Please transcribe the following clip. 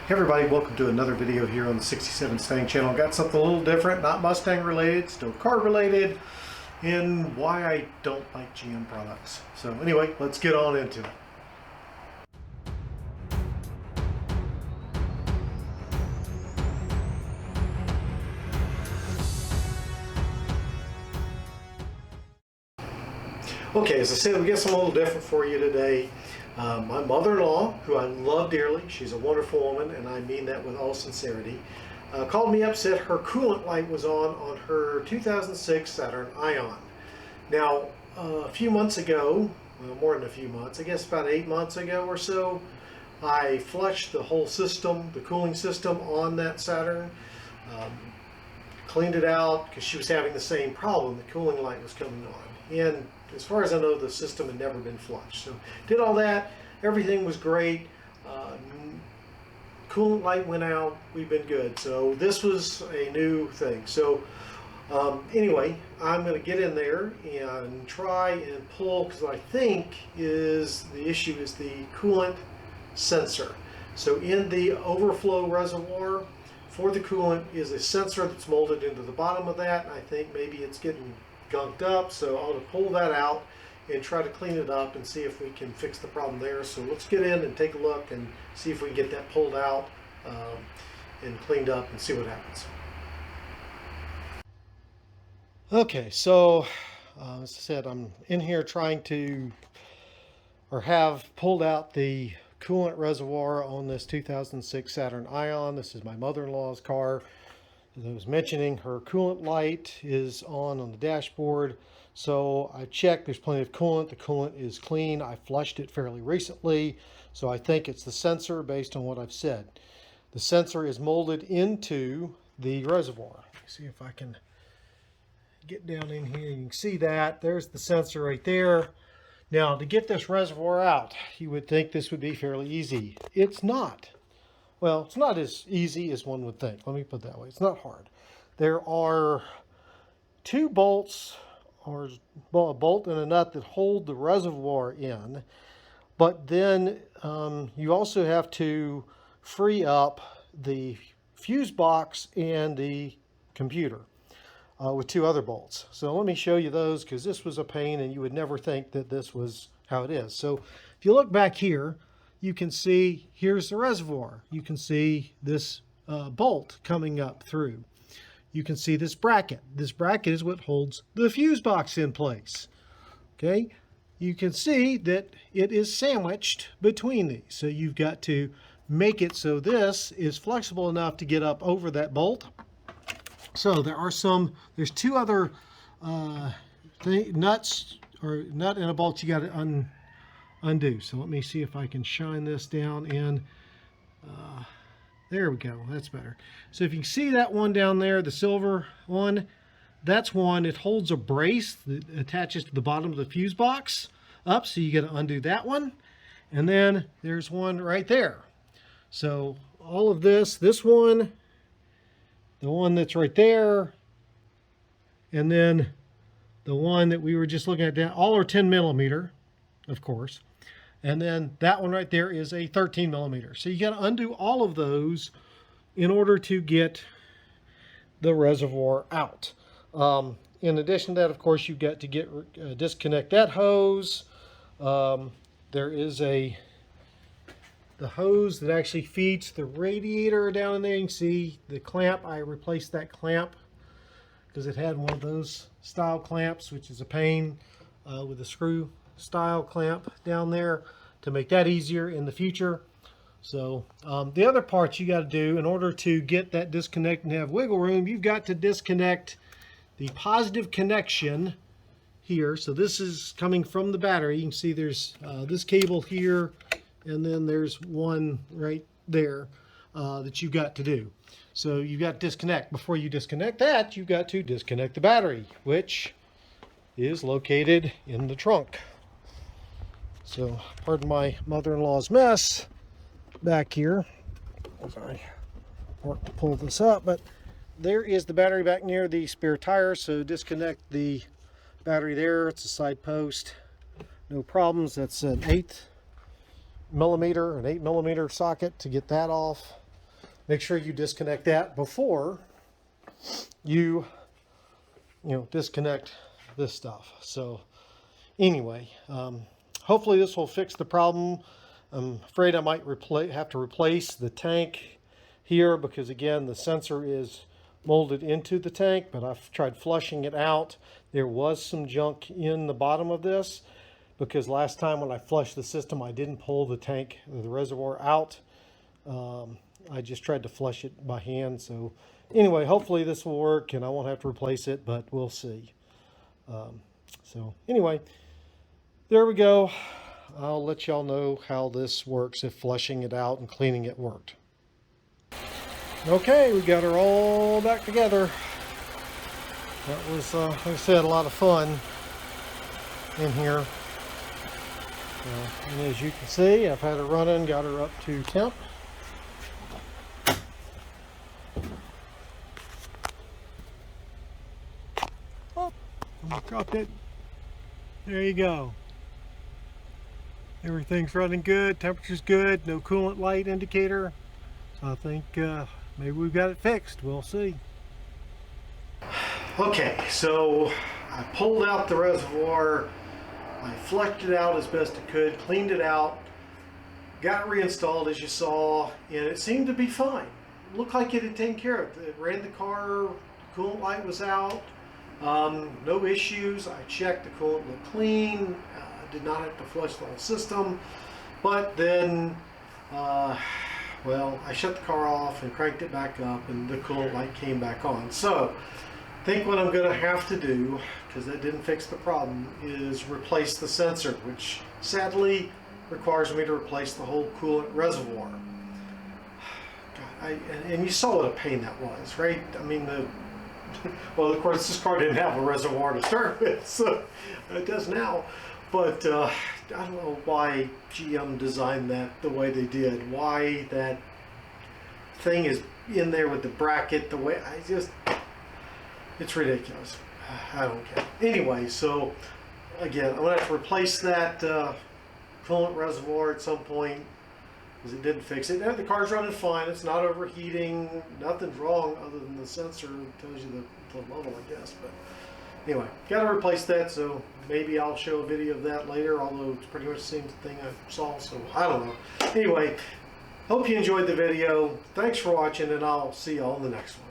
Hey everybody, welcome to another video here on the 67 Mustang channel. Got something a little different, not Mustang related, still car related, and why I don't like GM products. So anyway, let's get on into it. Okay, as I said, we got something a little different for you today. My mother-in-law, who I love dearly, she's a wonderful woman, and I mean that with all sincerity, called me up, said her coolant light was on her 2006 Saturn Ion. Now, a few months ago, well, more than a few months, I guess about 8 months ago or so, I flushed the whole system, the cooling system on that Saturn, cleaned it out because she was having the same problem. The cooling light was coming on. And as far as I know, the system had never been flushed. So did all that. Everything was great. Coolant light went out. We've been good. So this was a new thing. So anyway, I'm going to get in there and try and pull, because what I think is the issue is the coolant sensor. So in the overflow reservoir for the coolant is a sensor that's molded into the bottom of that. I think maybe it's getting gunked up, so I'll pull that out and try to clean it up and see if we can fix the problem there. So let's get in and take a look and see if we can get that pulled out and cleaned up and see what happens. Okay, so as I said, I'm in here trying to, or have pulled out the coolant reservoir on this 2006 Saturn Ion. This is my mother-in-law's car. As I was mentioning, her coolant light is on the dashboard. So I checked, there's plenty of coolant. The coolant is clean. I flushed it fairly recently. So I think it's the sensor based on what I've said. The sensor is molded into the reservoir. Let me see if I can get down in here. You can see that. There's the sensor right there. Now, to get this reservoir out, you would think this would be fairly easy. It's not. Well, it's not as easy as one would think. Let me put it that way. It's not hard. There are two bolts, or a bolt and a nut that hold the reservoir in, but then you also have to free up the fuse box and the computer with two other bolts. So let me show you those, because this was a pain and you would never think that this was how it is. So if you look back here, you can see here's the reservoir. You can see this bolt coming up through. You can see this bracket. This bracket is what holds the fuse box in place. Okay, you can see that it is sandwiched between these. So you've got to make it so this is flexible enough to get up over that bolt. So there's two other nuts, or nut and a bolt you got to undo. So let me see if I can shine this down in. There we go. That's better. So if you can see that one down there, the silver one, that's one. It holds a brace that attaches to the bottom of the fuse box up. So you got to undo that one. And then there's one right there. So all of this one, the one that's right there, and then the one that we were just looking at down, all are 10 millimeter, of course. And then that one right there is a 13 millimeter. So you got to undo all of those in order to get the reservoir out. In addition to that, of course, you've got to disconnect that hose. There is the hose that actually feeds the radiator down in there. You can see the clamp. I replaced that clamp because it had one of those style clamps, which is a pain, with a screw style clamp down there to make that easier in the future. So the other parts you got to do in order to get that disconnect and have wiggle room, you've got to disconnect the positive connection here. So this is coming from the battery. You can see there's this cable here, and then there's one right there that you've got to do. So you've got to disconnect. Before you disconnect that, you've got to disconnect the battery, which is located in the trunk. So pardon my mother-in-law's mess back here as I work to pull this up, but there is the battery back near the spare tire. So disconnect the battery there. It's a side post, no problems. That's an 8 millimeter socket to get that off. make sure you disconnect that before you disconnect this stuff. So anyway, hopefully this will fix the problem. I'm afraid I might have to replace the tank here because, again, the sensor is molded into the tank, but I've tried flushing it out. There was some junk in the bottom of this because last time when I flushed the system, I didn't pull the tank, the reservoir out. I just tried to flush it by hand. So anyway, hopefully this will work and I won't have to replace it, but we'll see. So anyway, there we go. I'll let y'all know how this works if flushing it out and cleaning it worked. Okay, we got her all back together. That was, like I said, a lot of fun in here. And as you can see, I've had her running, got her up to temp. Oh, I dropped it. There you go. Everything's running good, temperature's good, no coolant light indicator. So I think maybe we've got it fixed. We'll see. Okay, so I pulled out the reservoir, I flushed it out as best I could, cleaned it out, got it reinstalled as you saw, and it seemed to be fine. It looked like it had taken care of it. It ran the car, the coolant light was out, no issues. I checked, the coolant looked clean. Did not have to flush the whole system, but then well, I shut the car off and cranked it back up and the coolant light came back on. So I think what I'm going to have to do, because that didn't fix the problem, is replace the sensor, which sadly requires me to replace the whole coolant reservoir. God, and you saw what a pain that was, right? I mean, well, of course this car didn't have a reservoir to start with, so it does now. But I don't know why GM designed that the way they did. Why that thing is in there with the bracket, the way it's ridiculous. I don't care. Anyway, so again, I'm gonna have to replace that coolant reservoir at some point because it didn't fix it. The car's running fine. It's not overheating. Nothing's wrong other than the sensor tells you the level, I guess. But anyway, got to replace that, so maybe I'll show a video of that later, although it's pretty much the same thing I saw, so I don't know. Anyway, hope you enjoyed the video. Thanks for watching, and I'll see y'all in the next one.